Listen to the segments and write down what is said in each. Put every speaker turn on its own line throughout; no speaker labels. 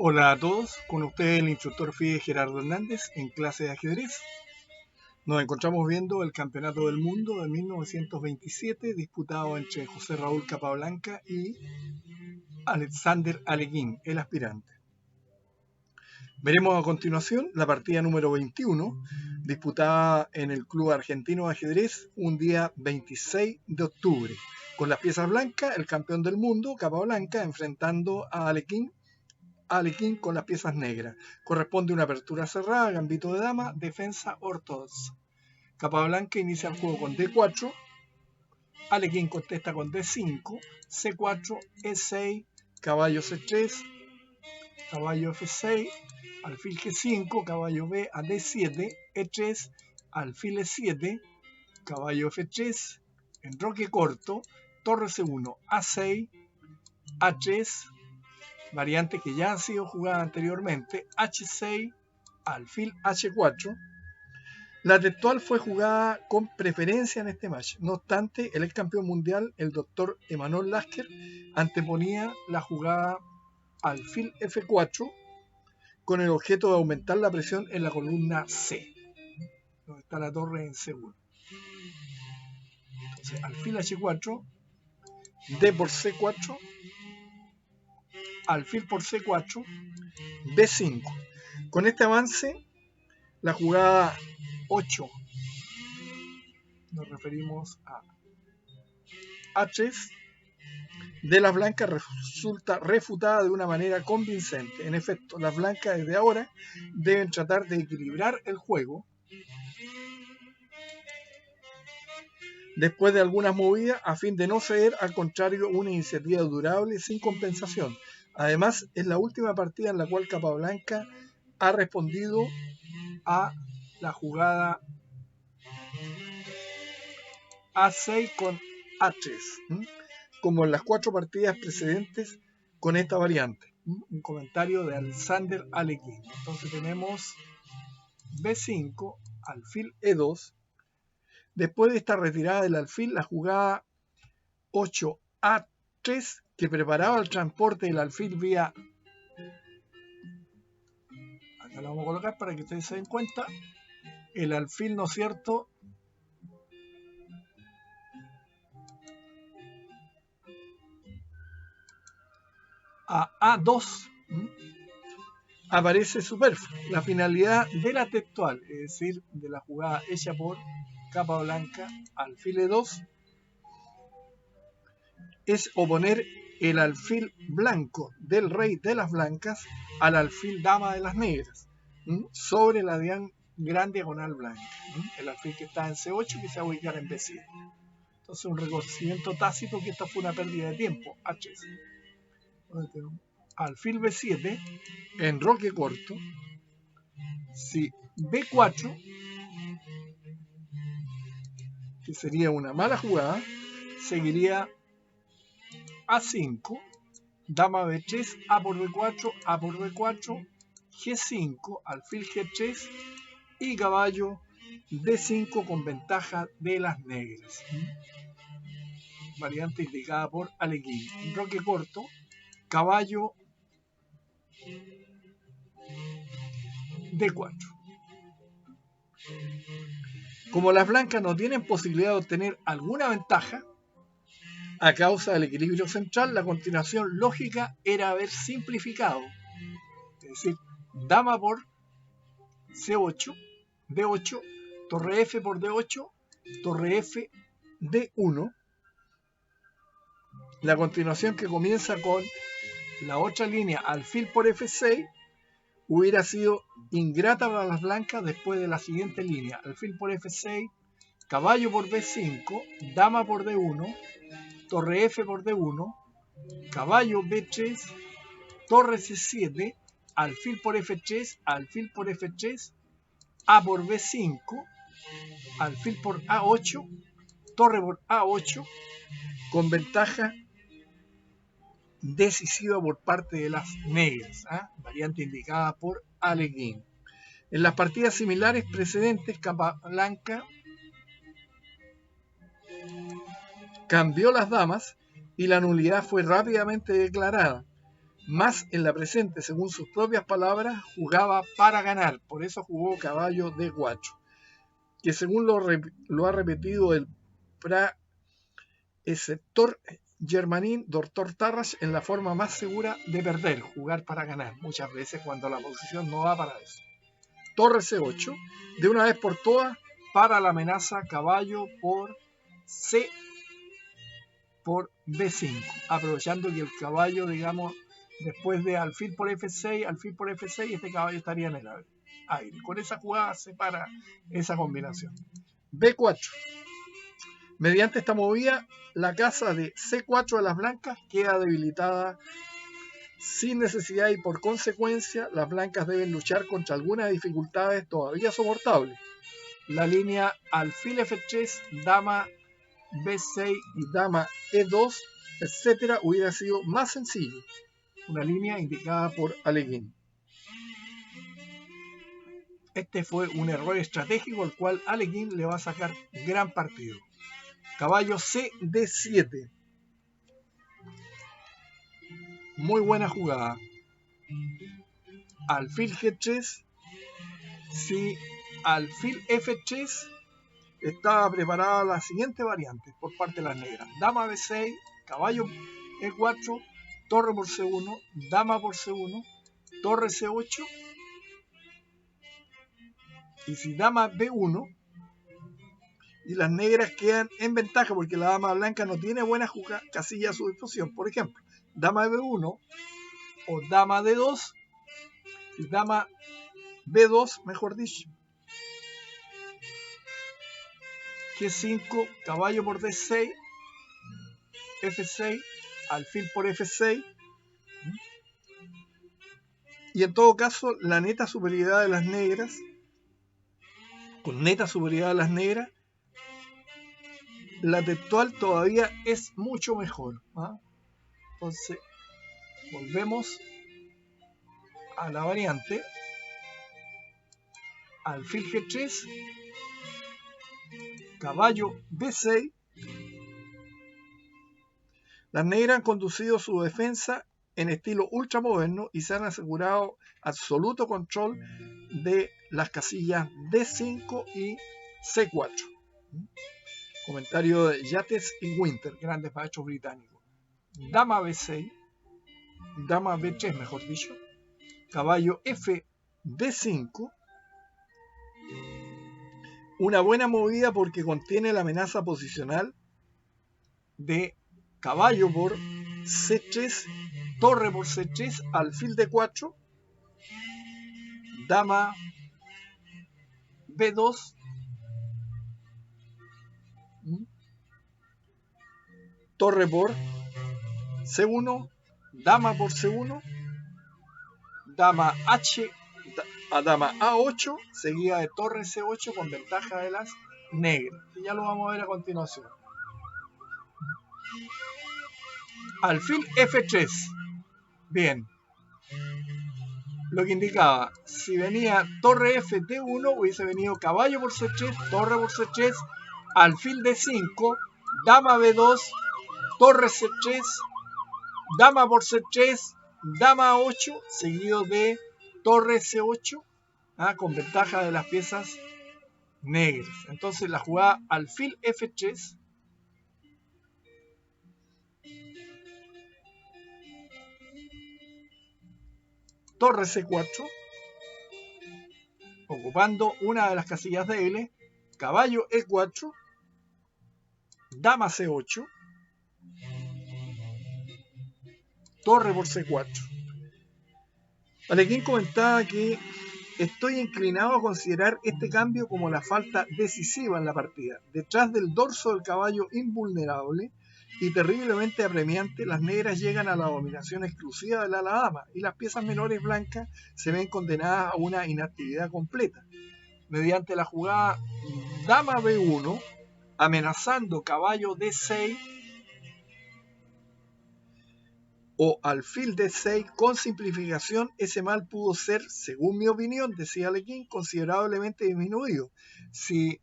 Hola a todos, con ustedes el instructor FIDE Gerardo Hernández en clase de ajedrez. Nos encontramos viendo el Campeonato del Mundo de 1927 disputado entre José Raúl Capablanca y Alexander Alekhine, el aspirante. Veremos a continuación la partida número 21, disputada en el Club Argentino de Ajedrez un día 26 de octubre, con las piezas blancas, el campeón del mundo, Capablanca, enfrentando a Alekhine con las piezas negras. Corresponde una apertura cerrada, gambito de dama, defensa ortodoxa. Capablanca inicia el juego con D4, Alekhine contesta con D5, C4, E6, caballo C3, caballo F6, alfil G5, caballo B a D7, E3, alfil E7, caballo F3, enroque corto, torre C1, A6, A3, variante que ya ha sido jugada anteriormente, H6, alfil H4. La textual fue jugada con preferencia en este match. No obstante, el ex campeón mundial, el doctor Emanuel Lasker, anteponía la jugada alfil F4 con el objeto de aumentar la presión en la columna C, donde está la torre en C1. Entonces, alfil H4, D por C4, alfil por C4, B5. Con este avance, la jugada 8, nos referimos a A3, de las blancas resulta refutada de una manera convincente. En efecto, las blancas desde ahora deben tratar de equilibrar el juego después de algunas movidas a fin de no ceder, al contrario, una iniciativa durable sin compensación. Además, es la última partida en la cual Capablanca ha respondido a la jugada A6 con A3, como en las 4 partidas precedentes con esta variante. Un comentario de Alexander Alekhine. Entonces tenemos B5, alfil E2. Después de esta retirada del alfil, la jugada 8A3, que preparaba el transporte del alfil vía... Acá lo vamos a colocar para que ustedes se den cuenta. El alfil, ¿no es cierto?, a A2, aparece superfluo. La finalidad de la textual, es decir, de la jugada hecha por Capablanca, alfil E2, es oponer el alfil blanco del rey de las blancas al alfil dama de las negras, sobre la gran diagonal blanca. El alfil que está en C8 que se va a ubicar en B7. Entonces, un reconocimiento tácito que esta fue una pérdida de tiempo, H. Alfil B7, enroque corto. Si B4, que sería una mala jugada, seguiría A5, dama B3, A por B4, A por B4, G5, alfil G3 y caballo D5 con ventaja de las negras. Variante indicada por Alekhine. Enroque corto, caballo D4. Como las blancas no tienen posibilidad de obtener alguna ventaja a causa del equilibrio central, la continuación lógica era haber simplificado, es decir, dama por C8, D8, torre F por D8, torre F, D1. La continuación, que comienza con la otra línea alfil por F6, hubiera sido ingrata para las blancas después de la siguiente línea: alfil por F6, caballo por B5, dama por D1, torre F por D1, caballo B3, torre C7, alfil por F3, alfil por F3, A por B5, alfil por A8, torre por A8, con ventaja decisiva por parte de las negras, variante indicada por Alekhine. En las partidas similares precedentes, Capablanca cambió las damas y la nulidad fue rápidamente declarada. más en la presente, según sus propias palabras, jugaba para ganar. Por eso jugó caballo D4, que según lo ha repetido el preceptor Germanín Doctor Tarras en la forma más segura de perder, jugar para ganar, muchas veces cuando la posición no da para eso. Torre C8, de una vez por todas, para la amenaza caballo por C por B5, aprovechando que el caballo, digamos, después de alfil por F6, este caballo estaría en el aire. Con esa jugada se para esa combinación. B4. Mediante esta movida, la casa de C4 de las blancas queda debilitada sin necesidad y por consecuencia las blancas deben luchar contra algunas dificultades todavía soportables. La línea alfil F3, dama B6 y dama E2, etcétera, hubiera sido más sencillo. Una línea indicada por Alekhine. Este fue un error estratégico al cual Alekhine le va a sacar gran partido. Caballo C D7. Muy buena jugada. Alfil G3. Si alfil F3, estaba preparada la siguiente variante por parte de las negras. Dama B6, caballo E4, torre por C1, dama por C1, torre C8. Y si dama B1, y las negras quedan en ventaja porque la dama blanca no tiene buena casilla a su disposición. Por ejemplo, dama B1 o dama D2, y dama B2, mejor dicho, G5, caballo por D6, F6, alfil por F6. Y en todo caso, la neta superioridad de las negras, con neta superioridad de las negras, la textual todavía es mucho mejor. Entonces, volvemos a la variante alfil G3, caballo B6. Las negras han conducido su defensa en estilo ultramoderno y se han asegurado absoluto control de las casillas D5 y C4. Comentario de Yates y Winter, grandes maestros británicos. Dama B6, dama B3 mejor dicho, caballo F D5. Una buena movida porque contiene la amenaza posicional de caballo por C3, torre por C3, alfil D4, dama B2, torre por C1, dama por C1, dama H a dama A8, seguida de torre C8 con ventaja de las negras. Y ya lo vamos a ver a continuación. Alfil F3. Bien. Lo que indicaba, si venía torre F D1, hubiese venido caballo por C3, torre por C3, alfil D5, dama B2, torre C3, dama por C3, dama A8, seguido de torre C8, con ventaja de las piezas negras. Entonces la jugada alfil F3, torre C4, ocupando una de las casillas débiles, caballo E4, dama C8, torre por C4. Alekhine comentaba que estoy inclinado a considerar este cambio como la falta decisiva en la partida. Detrás del dorso del caballo invulnerable y terriblemente apremiante, las negras llegan a la dominación exclusiva de la dama y las piezas menores blancas se ven condenadas a una inactividad completa. Mediante la jugada dama B1, amenazando caballo D6 o alfil D6 con simplificación, ese mal pudo ser, según mi opinión, decía Alekhine, considerablemente disminuido. Si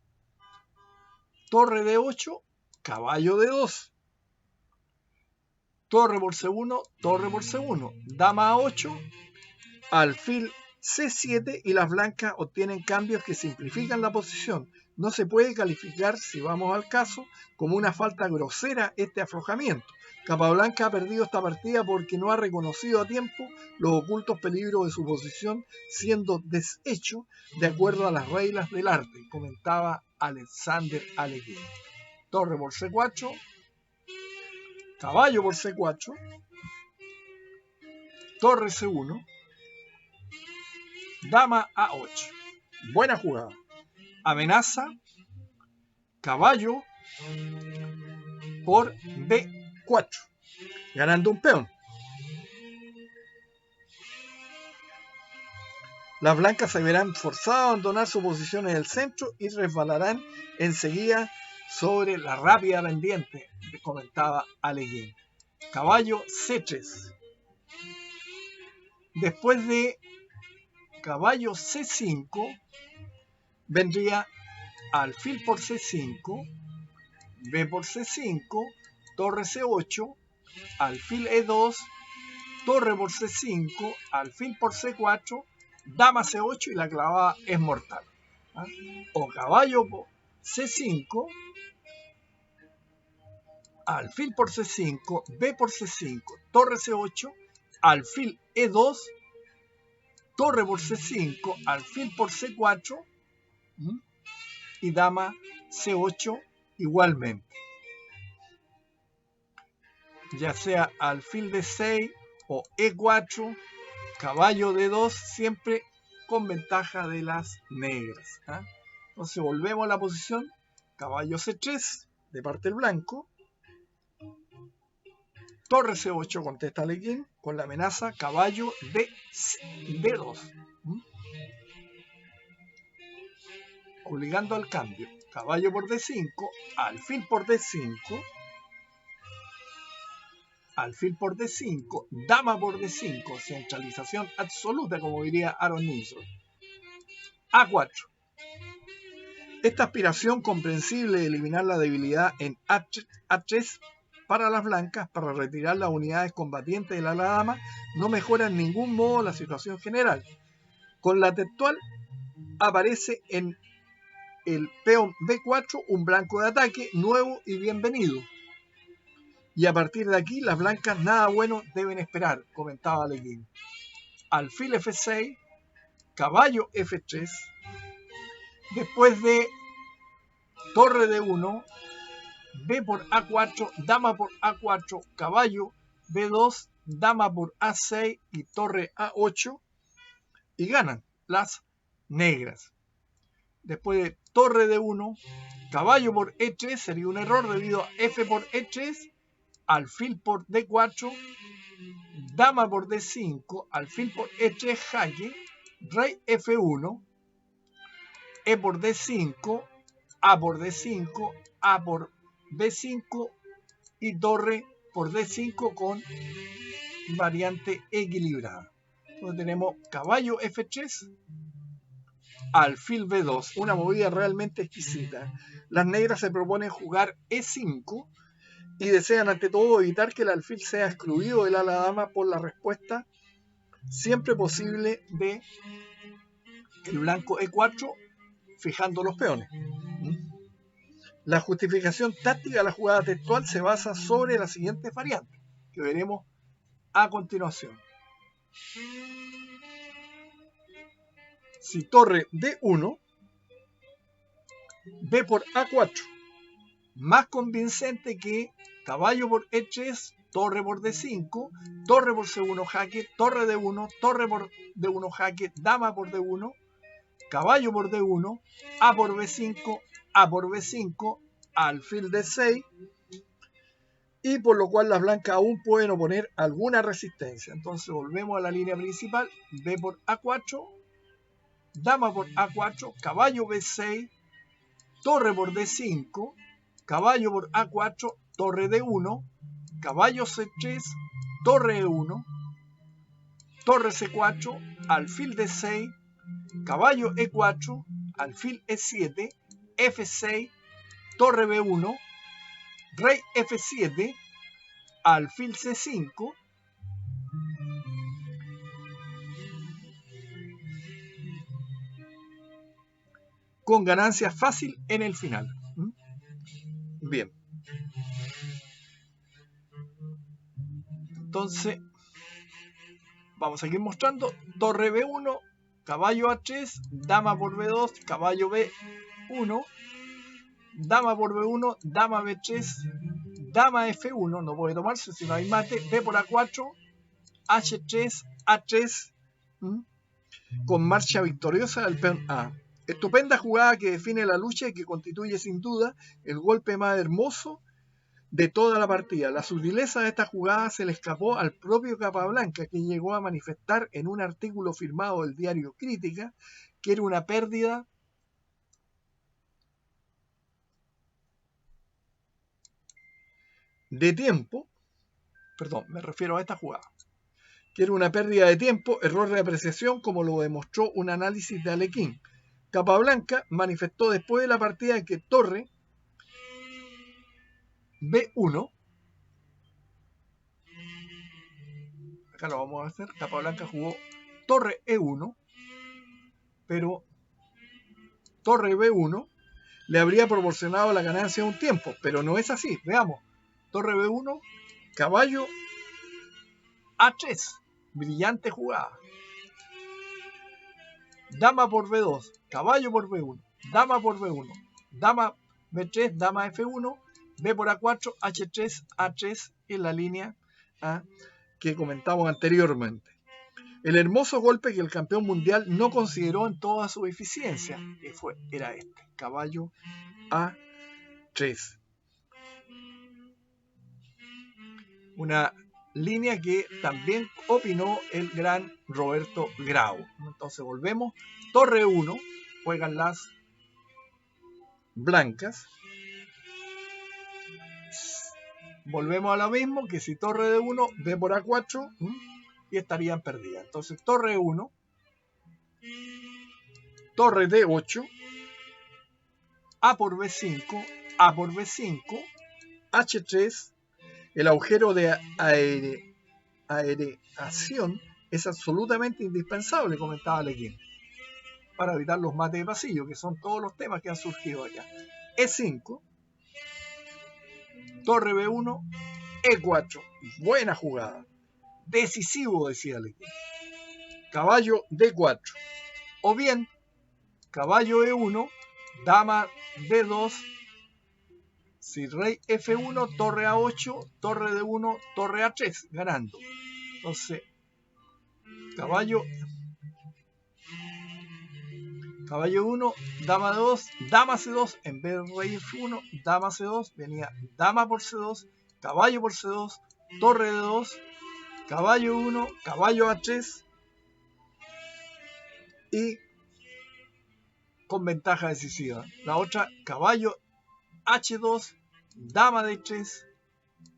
torre D8, caballo D2, torre por C1, torre por C1, dama A8, alfil C7 y las blancas obtienen cambios que simplifican la posición. No se puede calificar, si vamos al caso, como una falta grosera este aflojamiento. Capablanca ha perdido esta partida porque no ha reconocido a tiempo los ocultos peligros de su posición, siendo deshecho de acuerdo a las reglas del arte, comentaba Alexander Alekhine. Torre por C4, caballo por C4, torre C1, dama A8. Buena jugada. Amenaza, caballo por B4, ganando un peón. Las blancas se verán forzadas a abandonar su posición en el centro y resbalarán enseguida sobre la rápida pendiente, comentaba Alekhine. Caballo C3. Después de caballo C5 vendría alfil por C5, B por C5, torre C8, alfil E2, torre por C5, alfil por C4, dama C8 y la clavada es mortal. O caballo por C5, alfil por C5, B por C5, torre C8, alfil E2, torre por C5, alfil por C4 y dama C8 igualmente. Ya sea alfil D6 o E4, caballo D2, siempre con ventaja de las negras. Entonces volvemos a la posición, caballo C3 de parte del blanco, torre C8 contesta Alekhine con la amenaza caballo D2, obligando al cambio. Caballo por D5, alfil por D5, alfil por D5, dama por D5, centralización absoluta, como diría Aaron Nilsson. A4. Esta aspiración comprensible de eliminar la debilidad en A3 para las blancas, para retirar las unidades combatientes de la dama, no mejora en ningún modo la situación general. Con la textual aparece en el peón B4 un blanco de ataque nuevo y bienvenido. Y a partir de aquí las blancas nada bueno deben esperar, comentaba Alekhine. Alfil F6, caballo F3, después de torre D1, B por A4, dama por A4, caballo B2, dama por A6 y torre A8, y ganan las negras. Después de torre D1, caballo por E3, sería un error debido a F por E3, alfil por D4, dama por D5, alfil por E3 jaque, rey F1, E por D5, A por D5, A por B5 y torre por D5 con variante equilibrada. Entonces tenemos caballo F3, alfil B2, una movida realmente exquisita. Las negras se proponen jugar E5 y desean ante todo evitar que el alfil sea excluido del ala dama por la respuesta siempre posible de el blanco E4 fijando los peones. La justificación táctica de la jugada textual se basa sobre las siguientes variantes que veremos a continuación. Si torre D1, B por A4, más convincente que caballo por E3, torre por D5, torre por C1 jaque, torre D1, torre por D1 jaque, dama por D1, caballo por D1, A por B5, A por B5, alfil D6, y por lo cual las blancas aún pueden oponer alguna resistencia. Entonces volvemos a la línea principal, B por A4, dama por A4, caballo B6, torre por D5, caballo por A4, torre D1, caballo C3, torre E1, torre C4, alfil D6, caballo E4, alfil E7, F6, torre B1, rey F7, alfil C5, con ganancia fácil en el final. Bien. Entonces, vamos a seguir mostrando. Torre B1, caballo A3, dama por B2, caballo B1, dama por B1, dama B3, dama F1, no puede tomarse si no hay mate, B por A4, H3, A3, con marcha victoriosa del peón A. Estupenda jugada que define la lucha y que constituye sin duda el golpe más hermoso de toda la partida. La sutileza de esta jugada se le escapó al propio Capablanca, que llegó a manifestar en un artículo firmado del diario Crítica que era una pérdida de tiempo, perdón, me refiero a esta jugada, que era una pérdida de tiempo, error de apreciación, como lo demostró un análisis de Alekhine. Capablanca manifestó después de la partida que torre B1, acá lo vamos a hacer, Capablanca jugó torre E1, pero torre B1 le habría proporcionado la ganancia de un tiempo, pero no es así. Veamos, torre B1, caballo A3, brillante jugada. Dama por B2, caballo por B1, dama por B1, dama B3, dama F1, B por A4, H3, A3 en la línea que comentamos anteriormente. El hermoso golpe que el campeón mundial no consideró en toda su eficiencia, que era este, caballo A3. Una línea que también opinó el gran Roberto Grau. Entonces volvemos, torre 1, juegan las blancas. Volvemos a lo mismo, que si torre de 1, B por A4, y estarían perdidas. Entonces torre 1, torre D8, A por B5, A por B5, H3, el agujero de aireación es absolutamente indispensable, comentaba Alekhine, para evitar los mates de pasillo, que son todos los temas que han surgido acá. E5, torre B1, E4, buena jugada, decisivo, decía Alekhine. Caballo D4, o bien caballo E1, dama D2, si rey F1, torre A8, torre D1, torre A3, ganando. Entonces, caballo 1, dama D2, dama C2, en vez de rey F1, dama C2, venía dama por C2, caballo por C2, torre D2, caballo 1, caballo A3, y con ventaja decisiva. La otra, caballo H2, dama D3,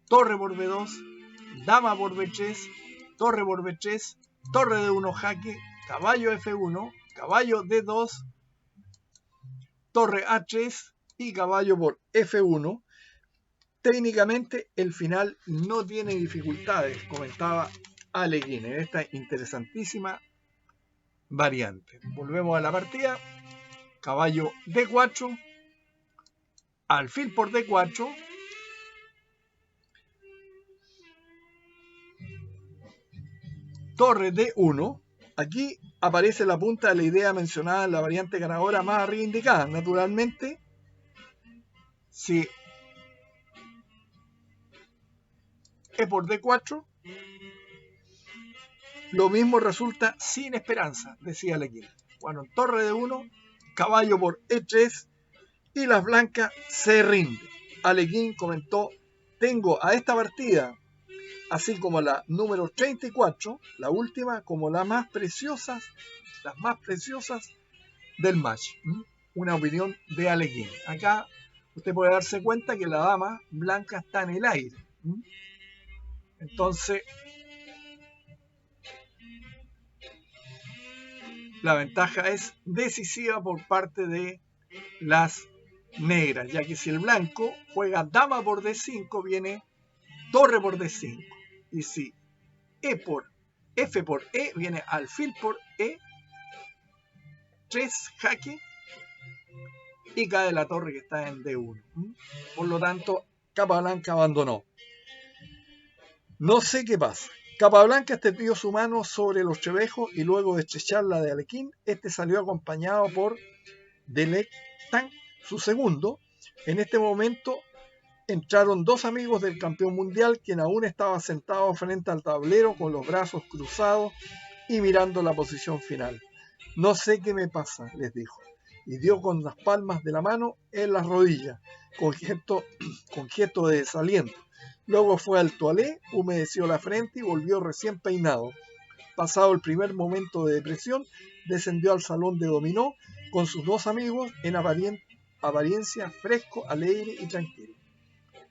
torre por B2, dama por B3, torre por B3, torre D1 jaque, caballo F1, caballo D2, torre A3 y caballo por F1. Técnicamente el final no tiene dificultades, comentaba Alekhine, en esta interesantísima variante. Volvemos a la partida. Caballo D4, alfil por D4, torre D1. Aquí aparece la punta de la idea mencionada en la variante ganadora más arriba indicada. Naturalmente, si E por D4, lo mismo resulta sin esperanza, decía Alekhine. Bueno, torre D1, caballo por E3 y las blancas se rinden. Alekhine comentó: tengo a esta partida, así como la número 34, la última, como las más preciosas del match. Una opinión de Alekhine. Acá usted puede darse cuenta que la dama blanca está en el aire. Entonces, la ventaja es decisiva por parte de las negras, ya que si el blanco juega dama por D5, viene torre por D5. Y si F por E viene alfil por E, 3 jaque, y cae la torre que está en D1. Por lo tanto, Capablanca abandonó. No sé qué pasa. Capablanca extendió su mano sobre los chevejos y luego de estrechar la de Alekhine, este salió acompañado por Delectan, su segundo. En este momento entraron dos amigos del campeón mundial, quien aún estaba sentado frente al tablero con los brazos cruzados y mirando la posición final. No sé qué me pasa, les dijo, y dio con las palmas de la mano en las rodillas, con gesto de desaliento. Luego fue al toilette, humedeció la frente y volvió recién peinado. Pasado el primer momento de depresión, descendió al salón de dominó con sus dos amigos en apariencia fresco, alegre y tranquilo.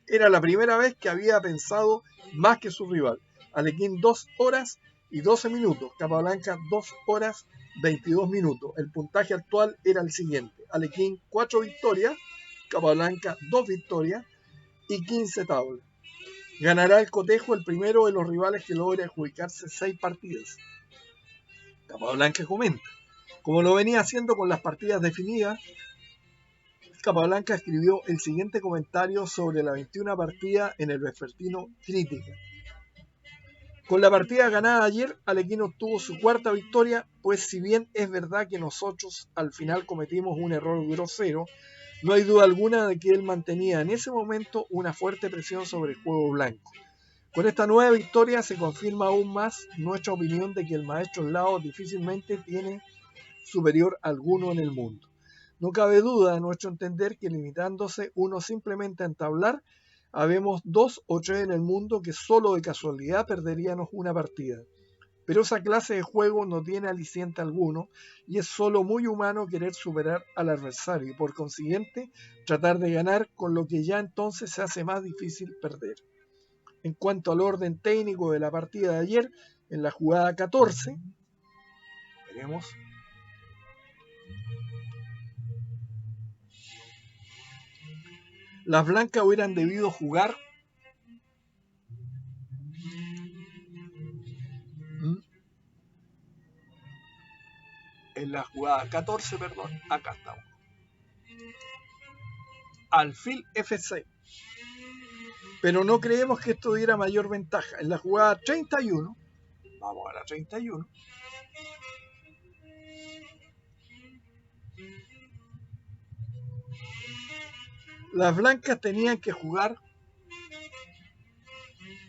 Era la primera vez que había pensado más que su rival. Alekhine 2 horas y 12 minutos, Capablanca 2 horas 22 minutos. El puntaje actual era el siguiente: Alekhine 4 victorias, Capablanca 2 victorias y 15 tablas. Ganará el cotejo el primero de los rivales que logre adjudicarse 6 partidas. Capablanca comenta: como lo venía haciendo con las partidas definidas, Capablanca escribió el siguiente comentario sobre la 21 partida en el vespertino Crítica. Con la partida ganada ayer, Alekhine obtuvo su cuarta victoria, pues si bien es verdad que nosotros al final cometimos un error grosero, no hay duda alguna de que él mantenía en ese momento una fuerte presión sobre el juego blanco. Con esta nueva victoria se confirma aún más nuestra opinión de que el maestro Lao difícilmente tiene superior alguno en el mundo. No cabe duda, a nuestro entender, que limitándose uno simplemente a entablar, habemos 2 o 3 en el mundo que solo de casualidad perderíamos una partida. Pero esa clase de juego no tiene aliciente alguno y es solo muy humano querer superar al adversario y por consiguiente tratar de ganar, con lo que ya entonces se hace más difícil perder. En cuanto al orden técnico de la partida de ayer, en la jugada 14, veremos. Las blancas hubieran debido jugar en la jugada 14, acá estamos. Alfil F6. Pero no creemos que esto diera mayor ventaja. En la jugada 31, vamos a la 31, las blancas tenían que jugar.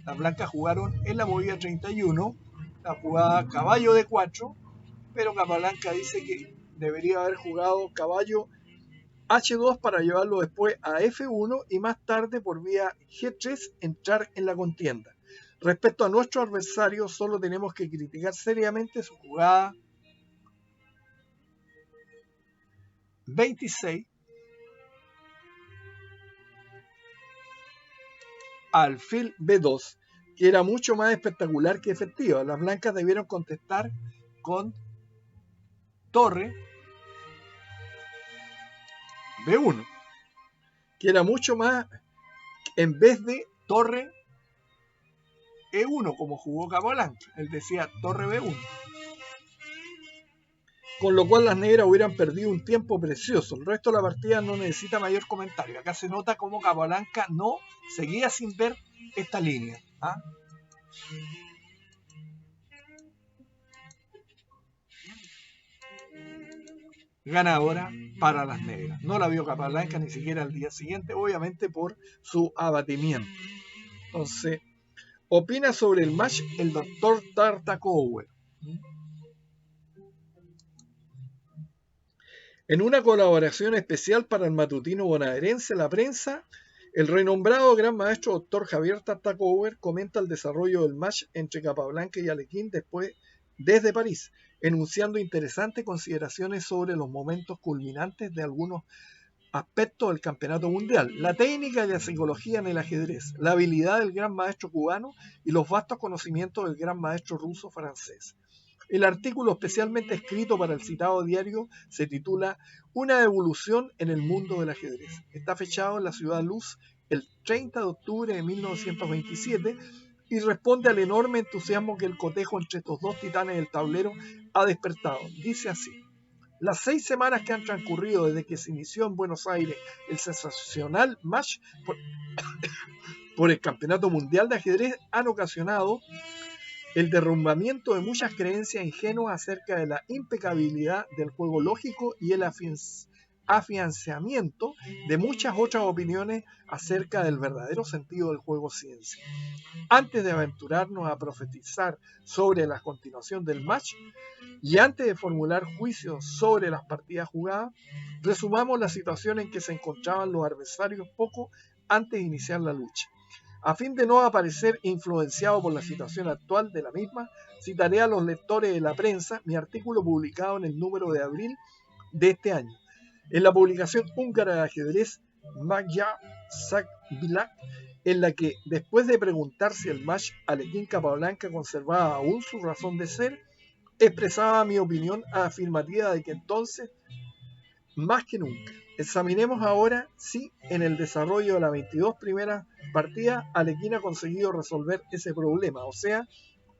Las blancas jugaron en la movida 31 la jugada caballo de 4, pero Capablanca dice que debería haber jugado caballo H2 para llevarlo después a F1 y más tarde por vía G3 entrar en la contienda. Respecto a nuestro adversario, solo tenemos que criticar seriamente su jugada 26, alfil B2, que era mucho más espectacular que efectiva. Las blancas debieron contestar con torre B1, que era mucho más, en vez de torre E1, como jugó Capablanca. Él decía torre B1. Con lo cual las negras hubieran perdido un tiempo precioso. El resto de la partida no necesita mayor comentario. Acá se nota cómo Capablanca no seguía sin ver esta línea. Ganadora para las negras. No la vio Capablanca ni siquiera al día siguiente, obviamente por su abatimiento. Entonces, opina sobre el match el doctor Tartakower. En una colaboración especial para el matutino bonaerense La Prensa, el renombrado gran maestro Dr. Javier Tartakower comenta el desarrollo del match entre Capablanca y Alekhine desde París, enunciando interesantes consideraciones sobre los momentos culminantes de algunos aspectos del campeonato mundial, la técnica y la psicología en el ajedrez, la habilidad del gran maestro cubano y los vastos conocimientos del gran maestro ruso-francés. El artículo especialmente escrito para el citado diario se titula Una evolución en el mundo del ajedrez. Está fechado en la Ciudad Luz el 30 de octubre de 1927 y responde al enorme entusiasmo que el cotejo entre estos dos titanes del tablero ha despertado. Dice así: las 6 semanas que han transcurrido desde que se inició en Buenos Aires el sensacional match por el Campeonato Mundial de Ajedrez han ocasionado el derrumbamiento de muchas creencias ingenuas acerca de la impecabilidad del juego lógico y el afianzamiento de muchas otras opiniones acerca del verdadero sentido del juego ciencia. Antes de aventurarnos a profetizar sobre la continuación del match y antes de formular juicios sobre las partidas jugadas, resumamos la situación en que se encontraban los adversarios poco antes de iniciar la lucha. A fin de no aparecer influenciado por la situación actual de la misma, citaré a los lectores de la prensa mi artículo publicado en el número de abril de este año. En la publicación húngara de ajedrez Magyar Szakvilág, en la que, después de preguntar si el match Alekhine-Capablanca conservaba aún su razón de ser, expresaba mi opinión afirmativa de que entonces, más que nunca. Examinemos ahora si en el desarrollo de las 22 primeras partidas Alekhine ha conseguido resolver ese problema, o sea,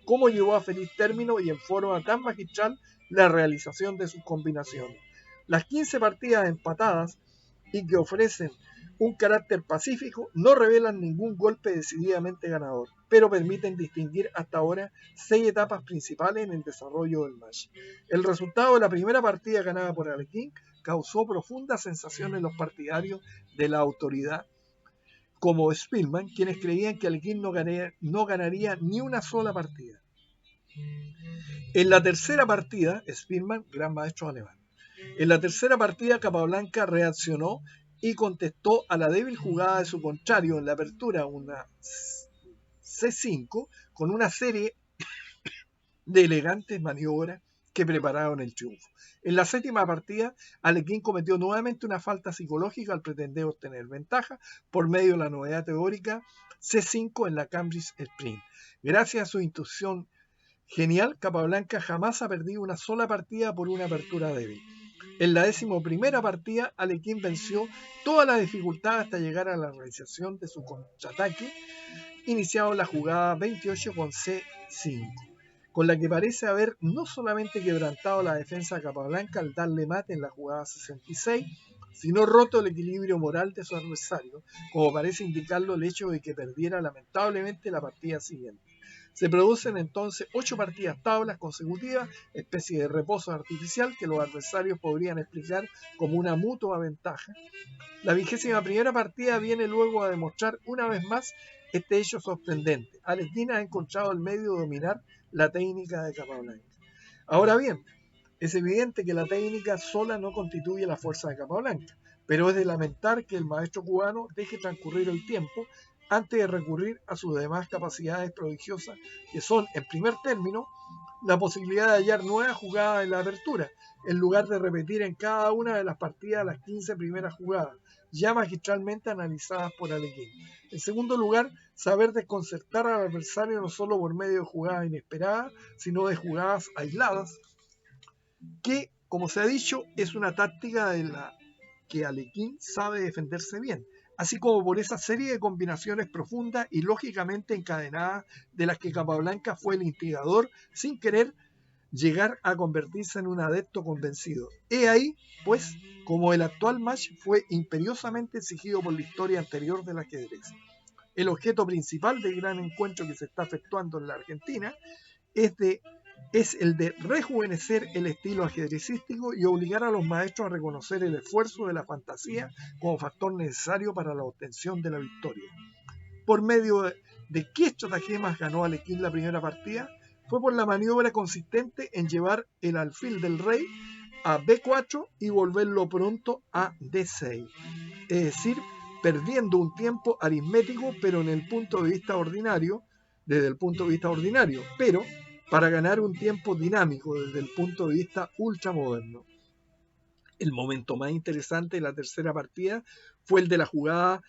cómo llevó a feliz término y en forma tan magistral la realización de sus combinaciones. Las 15 partidas empatadas y que ofrecen un carácter pacífico no revelan ningún golpe decididamente ganador, pero permiten distinguir hasta ahora 6 etapas principales en el desarrollo del match. El resultado de la primera partida ganada por Alekhine causó profunda sensación en los partidarios de la autoridad, como Spielmann, quienes creían que Alekhine no ganaría ni una sola partida. En la tercera partida, Spielmann, gran maestro alemán, en la tercera partida Capablanca reaccionó y contestó a la débil jugada de su contrario en la apertura, una C5, con una serie de elegantes maniobras que prepararon el triunfo. En la séptima partida, Alekhine cometió nuevamente una falta psicológica al pretender obtener ventaja por medio de la novedad teórica C5 en la Cambridge Sprint. Gracias a su intuición genial, Capablanca jamás ha perdido una sola partida por una apertura débil. En la 11ª partida, Alekhine venció toda la dificultad hasta llegar a la realización de su contraataque, iniciado en la jugada 28 con C5, con la que parece haber no solamente quebrantado la defensa de Capablanca al darle mate en la jugada 66, sino roto el equilibrio moral de su adversario, como parece indicarlo el hecho de que perdiera lamentablemente la partida siguiente. Se producen entonces 8 partidas tablas consecutivas, especie de reposo artificial que los adversarios podrían explicar como una mutua ventaja. La 21ª partida viene luego a demostrar una vez más este hecho sorprendente. Alekhine ha encontrado el medio de dominar la técnica de Capablanca. Ahora bien, es evidente que la técnica sola no constituye la fuerza de Capablanca, pero es de lamentar que el maestro cubano deje transcurrir el tiempo antes de recurrir a sus demás capacidades prodigiosas, que son, en primer término, la posibilidad de hallar nuevas jugadas en la apertura, en lugar de repetir en cada una de las partidas las 15 primeras jugadas, ya magistralmente analizadas por Alekhine. En segundo lugar, saber desconcertar al adversario no solo por medio de jugadas inesperadas, sino de jugadas aisladas, que, como se ha dicho, es una táctica de la que Alekhine sabe defenderse bien, así como por esa serie de combinaciones profundas y lógicamente encadenadas de las que Capablanca fue el instigador sin querer llegar a convertirse en un adepto convencido. He ahí, pues, como el actual match fue imperiosamente exigido por la historia anterior del ajedrez. El objeto principal del gran encuentro que se está efectuando en la Argentina es el de rejuvenecer el estilo ajedrecístico y obligar a los maestros a reconocer el esfuerzo de la fantasía como factor necesario para la obtención de la victoria. ¿Por medio de qué estratagemas ganó Alekhine la primera partida? Fue por la maniobra consistente en llevar el alfil del rey a B4 y volverlo pronto a D6, es decir, perdiendo un tiempo aritmético pero desde el punto de vista ordinario, pero para ganar un tiempo dinámico desde el punto de vista ultramoderno. El momento más interesante de la tercera partida fue el de la jugada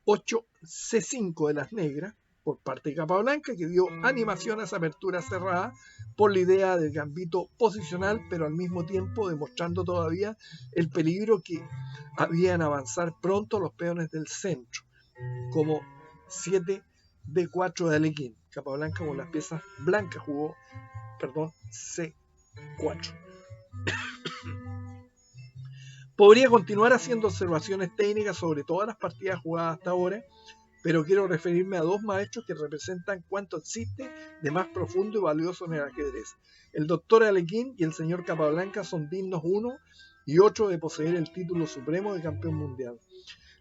8C5 de las negras por parte de Capablanca, que dio animación a esa apertura cerrada por la idea del gambito posicional, pero al mismo tiempo demostrando todavía el peligro que había en avanzar pronto los peones del centro. como 7 D4 de Alekhine. Capablanca con las piezas blancas jugó, C4. Podría continuar haciendo observaciones técnicas sobre todas las partidas jugadas hasta ahora, pero quiero referirme a dos maestros que representan cuánto existe de más profundo y valioso en el ajedrez. El doctor Alekhine y el señor Capablanca son dignos uno y otro de poseer el título supremo de campeón mundial.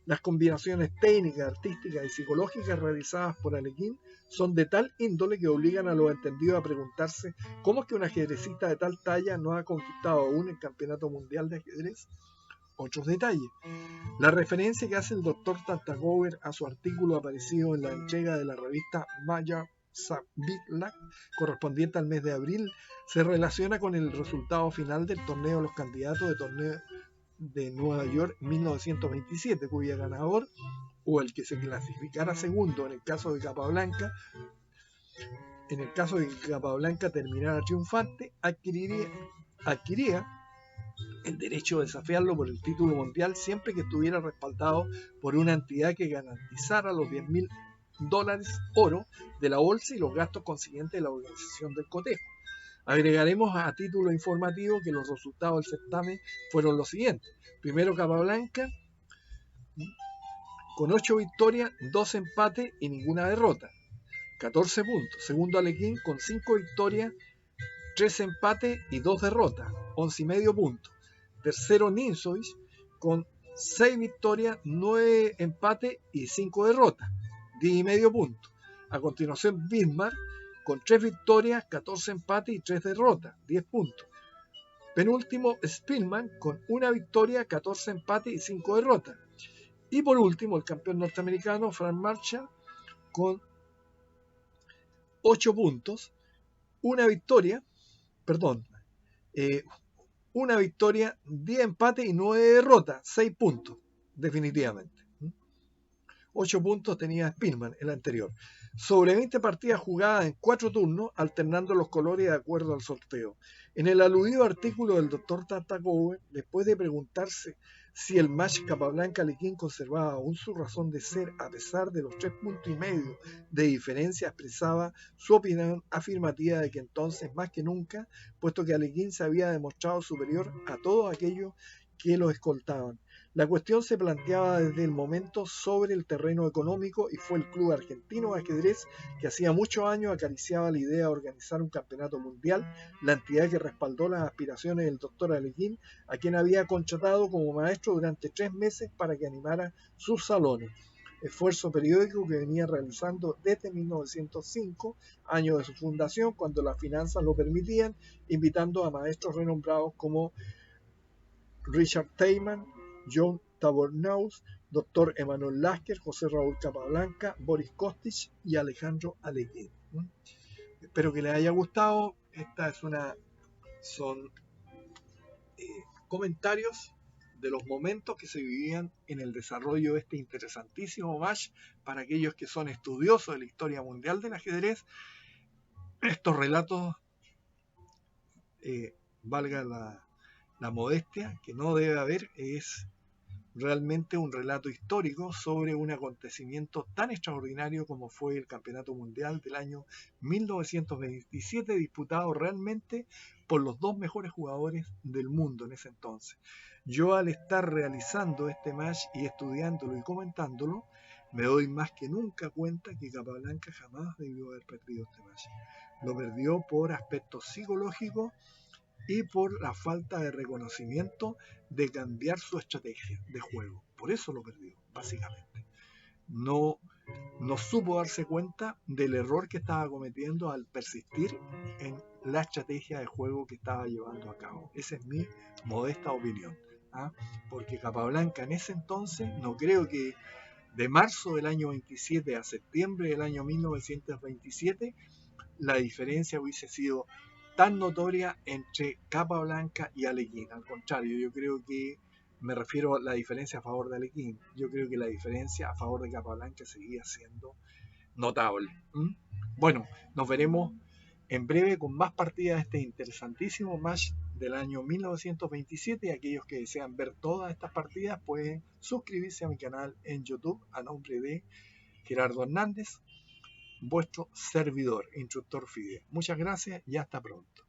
Las combinaciones técnicas, artísticas y psicológicas realizadas por Alekhine son de tal índole que obligan a los entendidos a preguntarse cómo es que un ajedrecista de tal talla no ha conquistado aún el campeonato mundial de ajedrez. Otros detalles. La referencia que hace el Dr. Tartakower a su artículo aparecido en la entrega de la revista Magyar Szabadság correspondiente al mes de abril se relaciona con el resultado final del torneo de los candidatos de torneo de Nueva York 1927, cuya ganador o el que se clasificara segundo en el caso de Capablanca terminara triunfante, adquiría el derecho de desafiarlo por el título mundial siempre que estuviera respaldado por una entidad que garantizara los $10.000 oro de la bolsa y los gastos consiguientes de la organización del cotejo. Agregaremos a título informativo que los resultados del certamen fueron los siguientes. Primero Capablanca con 8 victorias, 2 empates y ninguna derrota, 14 puntos. Segundo Alekhine con 5 victorias, 3 empates y 2 derrotas, 11,5 puntos. Tercero Ninsovic con 6 victorias, 9 empates y 5 derrotas, 10,5 puntos. A continuación Bismarck con 3 victorias, 14 empates y 3 derrotas, 10 puntos. Penúltimo Spielman con 1 victoria, 14 empates y 5 derrotas. Y por último el campeón norteamericano Frank Marshall con 8 puntos, una victoria, 10 empates y 9 derrotas, 6 puntos, definitivamente. 8 puntos tenía Spielman, el anterior. Sobre 20 partidas jugadas en 4 turnos, alternando los colores de acuerdo al sorteo. En el aludido artículo del Dr. Tartakower, después de preguntarse si el match Capablanca-Alekhine conservaba aún su razón de ser a pesar de los 3,5 puntos de diferencia, expresaba su opinión afirmativa de que entonces, más que nunca, puesto que Alekhine se había demostrado superior a todos aquellos que lo escoltaban. La cuestión se planteaba desde el momento sobre el terreno económico y fue el Club Argentino de Ajedrez que hacía muchos años acariciaba la idea de organizar un campeonato mundial, la entidad que respaldó las aspiraciones del Dr. Alekhine, a quien había contratado como maestro durante 3 meses para que animara sus salones. Esfuerzo periódico que venía realizando desde 1905, año de su fundación, cuando las finanzas lo permitían, invitando a maestros renombrados como Richard Teichmann, John Tabornaus, Dr. Emanuel Lasker, José Raúl Capablanca, Boris Kostich y Alejandro Alekhine. Espero que les haya gustado. Son comentarios de los momentos que se vivían en el desarrollo de este interesantísimo match para aquellos que son estudiosos de la historia mundial del ajedrez. Estos relatos, valga la modestia, que no debe haber, es realmente un relato histórico sobre un acontecimiento tan extraordinario como fue el Campeonato Mundial del año 1927, disputado realmente por los 2 mejores jugadores del mundo en ese entonces. Yo, al estar realizando este match y estudiándolo y comentándolo, me doy más que nunca cuenta que Capablanca jamás debió haber perdido este match. Lo perdió por aspectos psicológicos y por la falta de reconocimiento de cambiar su estrategia de juego. Por eso lo perdió, básicamente. No supo darse cuenta del error que estaba cometiendo al persistir en la estrategia de juego que estaba llevando a cabo. Esa es mi modesta opinión. Porque Capablanca en ese entonces, no creo que de marzo del año 27 a septiembre del año 1927, la diferencia hubiese sido tan notoria entre Capablanca y Alekhine. Al contrario, yo creo que me refiero a la diferencia a favor de Alekhine. Yo creo que la diferencia a favor de Capablanca seguía siendo notable. Bueno, nos veremos en breve con más partidas de este interesantísimo match del año 1927, y aquellos que desean ver todas estas partidas pueden suscribirse a mi canal en YouTube a nombre de Gerardo Hernández, vuestro servidor, instructor FIDE. Muchas gracias y hasta pronto.